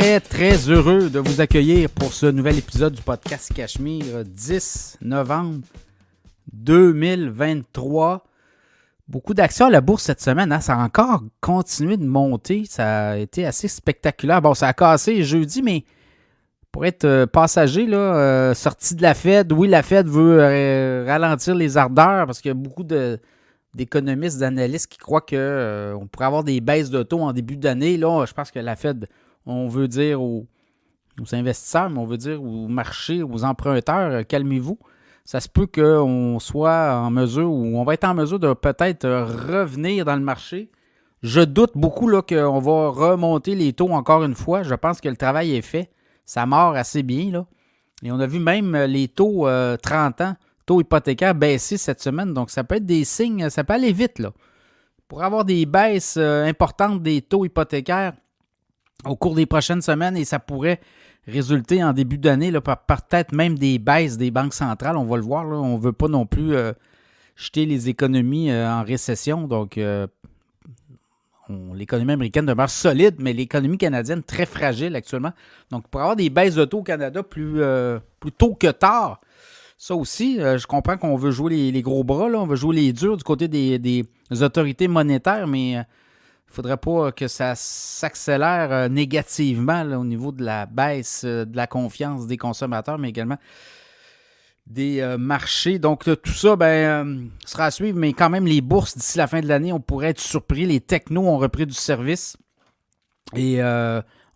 très, très heureux de vous accueillir pour ce nouvel épisode du podcast Cachemire, 10 novembre 2023. Beaucoup d'actions à la bourse cette semaine, hein? Ça a encore continué de monter, ça a été assez spectaculaire. Bon, ça a cassé jeudi, mais pour être passager, là, sorti de la Fed, oui, la Fed veut ralentir les ardeurs parce qu'il y a beaucoup d'économistes, d'analystes qui croient qu'on pourrait avoir des baisses de taux en début d'année. Là, je pense que la Fed, on veut dire aux investisseurs, mais on veut dire aux marchés, aux emprunteurs, calmez-vous. Ça se peut qu'on soit en mesure, ou on va être en mesure de peut-être revenir dans le marché. Je doute beaucoup là, qu'on va remonter les taux encore une fois. Je pense que le travail est fait. Ça mord assez bien, là. Et on a vu même les taux 30 ans, taux hypothécaires baisser cette semaine. Donc, ça peut être des signes, ça peut aller vite, là. Pour avoir des baisses importantes des taux hypothécaires au cours des prochaines semaines, et ça pourrait résulter en début d'année là, par peut-être même des baisses des banques centrales. On va le voir, là. On ne veut pas non plus jeter les économies en récession. Donc, l'économie américaine demeure solide, mais l'économie canadienne très fragile actuellement. Donc, pour avoir des baisses de taux au Canada plus tôt que tard, ça aussi, je comprends qu'on veut jouer les gros bras, là. On veut jouer les durs du côté des autorités monétaires, mais il ne faudrait pas que ça s'accélère négativement là, au niveau de la baisse de la confiance des consommateurs, mais également des marchés. Donc, tout ça sera à suivre, mais quand même, les bourses, d'ici la fin de l'année, on pourrait être surpris. Les technos ont repris du service. Et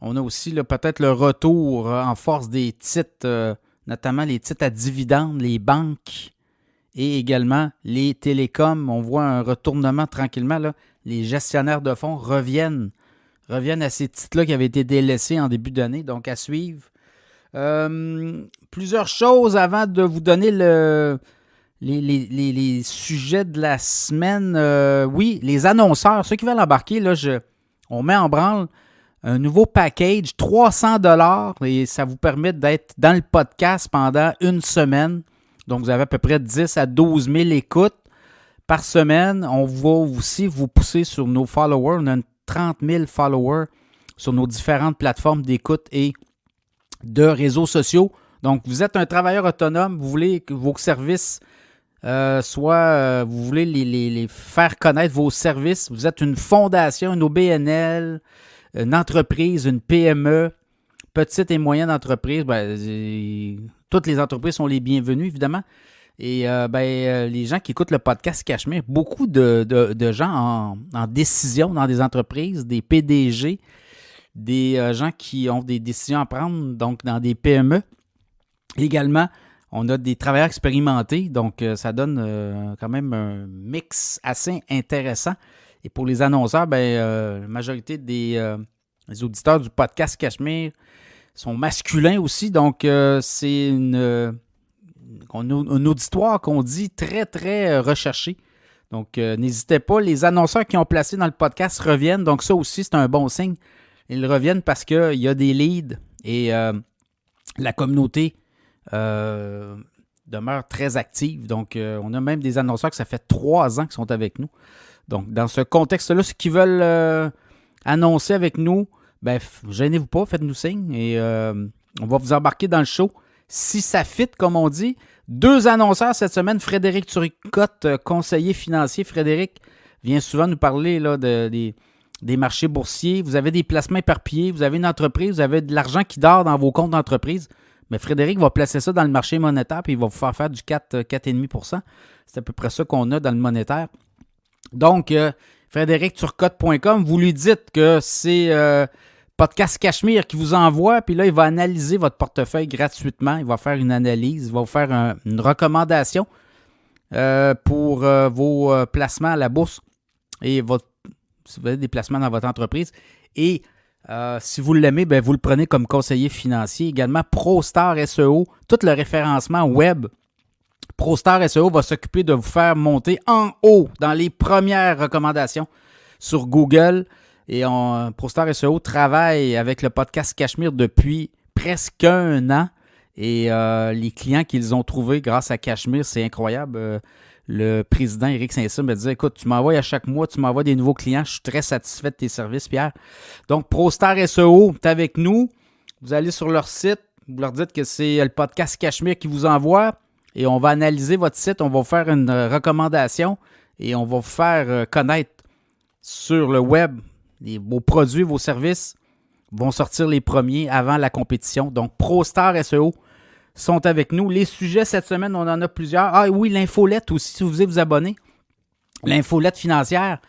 on a aussi là, peut-être le retour en force des titres, notamment les titres à dividendes, les banques et également les télécoms. On voit un retournement tranquillement, là. Les gestionnaires de fonds reviennent à ces titres-là qui avaient été délaissés en début d'année, donc à suivre. Plusieurs choses avant de vous donner les sujets de la semaine. Oui, les annonceurs, ceux qui veulent embarquer, là, on met en branle un nouveau package, 300$ et ça vous permet d'être dans le podcast pendant une semaine. Donc, vous avez à peu près 10 à 12 000 écoutes par semaine. On va aussi vous pousser sur nos followers. On a 30 000 followers sur nos différentes plateformes d'écoute et de réseaux sociaux. Donc, vous êtes un travailleur autonome, vous voulez que vos services vous voulez les faire connaître vos services. Vous êtes une fondation, une OBNL, une entreprise, une PME, petite et moyenne entreprise. Toutes les entreprises sont les bienvenues, évidemment. Et les gens qui écoutent le podcast Cachemire, beaucoup de gens en décision dans des entreprises, des PDG, des gens qui ont des décisions à prendre, donc dans des PME. Également, on a des travailleurs expérimentés, donc ça donne quand même un mix assez intéressant. Et pour les annonceurs, la majorité des auditeurs du podcast Cachemire sont masculins aussi, donc c'est un auditoire qu'on dit très, très recherché. Donc, n'hésitez pas. Les annonceurs qui ont placé dans le podcast reviennent. Donc, ça aussi, c'est un bon signe. Ils reviennent parce qu'il y a des leads et la communauté demeure très active. Donc, on a même des annonceurs que ça fait 3 ans qu'ils sont avec nous. Donc, dans ce contexte-là, ceux qui veulent annoncer avec nous, gênez-vous pas, faites-nous signe et on va vous embarquer dans le show. Si ça fit, comme on dit. 2 annonceurs cette semaine. Frédéric Turcotte, conseiller financier. Frédéric vient souvent nous parler là, des marchés boursiers. Vous avez des placements éparpillés. Vous avez une entreprise. Vous avez de l'argent qui dort dans vos comptes d'entreprise. Mais Frédéric va placer ça dans le marché monétaire puis il va vous faire du 4,5%. C'est à peu près ça qu'on a dans le monétaire. Donc, frédéricturcotte.com, vous lui dites que c'est Podcast Cachemire qui vous envoie, puis là, il va analyser votre portefeuille gratuitement. Il va faire une analyse, il va vous faire une recommandation pour vos placements à la bourse et si vous avez des placements dans votre entreprise. Et si vous l'aimez, vous le prenez comme conseiller financier. Également, ProStar SEO, tout le référencement web. ProStar SEO va s'occuper de vous faire monter en haut dans les premières recommandations sur Google. Et ProStar SEO travaille avec le podcast Cachemire depuis presque 1 an. Et les clients qu'ils ont trouvés grâce à Cachemire, c'est incroyable. Le président Éric Saint-Cyr me disait, écoute, tu m'envoies à chaque mois, tu m'envoies des nouveaux clients. Je suis très satisfait de tes services, Pierre. Donc, ProStar SEO, tu es avec nous. Vous allez sur leur site, vous leur dites que c'est le podcast Cachemire qui vous envoie et on va analyser votre site, on va vous faire une recommandation et on va vous faire connaître sur le web vos produits, vos services vont sortir les premiers avant la compétition. Donc, ProStar SEO sont avec nous. Les sujets cette semaine, on en a plusieurs. Ah oui, l'infolette aussi, si vous voulez vous abonner. L'infolette financière,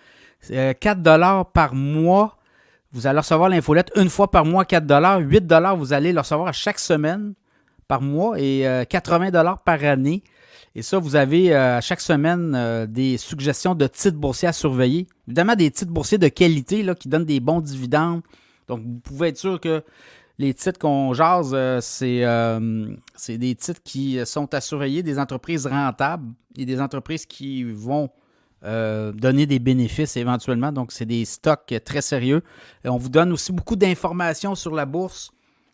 4 $ par mois. Vous allez recevoir l'infolette une fois par mois, 4 $. 8 $, vous allez le recevoir à chaque semaine par mois et 80 $ par année. Et ça, vous avez à chaque semaine des suggestions de titres boursiers à surveiller. Évidemment, des titres boursiers de qualité là, qui donnent des bons dividendes. Donc, vous pouvez être sûr que les titres qu'on jase, c'est des titres qui sont à surveiller, des entreprises rentables et des entreprises qui vont donner des bénéfices éventuellement. Donc, c'est des stocks très sérieux. Et on vous donne aussi beaucoup d'informations sur la bourse.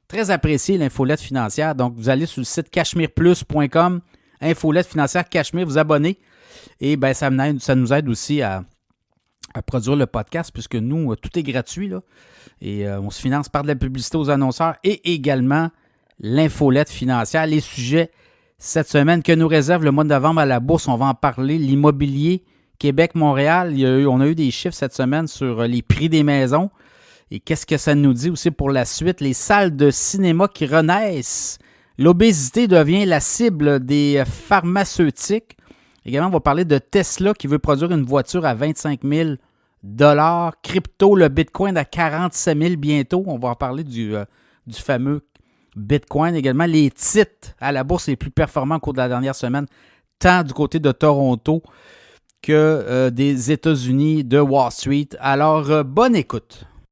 Très apprécié, l'infolette financière. Donc, vous allez sur le site cachemireplus.com, infolette financière Cachemire, vous abonnez. Et bien, ça nous aide aussi à produire le podcast puisque nous, tout est gratuit, là. Et on se finance par de la publicité aux annonceurs et également l'infolette financière. Les sujets cette semaine que nous réserve le mois de novembre à la bourse, on va en parler. L'immobilier Québec-Montréal, on a eu des chiffres cette semaine sur les prix des maisons. Et qu'est-ce que ça nous dit aussi pour la suite? Les salles de cinéma qui renaissent. L'obésité devient la cible des pharmaceutiques. Également, on va parler de Tesla qui veut produire une voiture à 25 000 $. Crypto, le Bitcoin à 47 000 bientôt. On va en parler du fameux Bitcoin. Également, les titres à la bourse les plus performants au cours de la dernière semaine, tant du côté de Toronto que des États-Unis, de Wall Street. Alors, bonne écoute.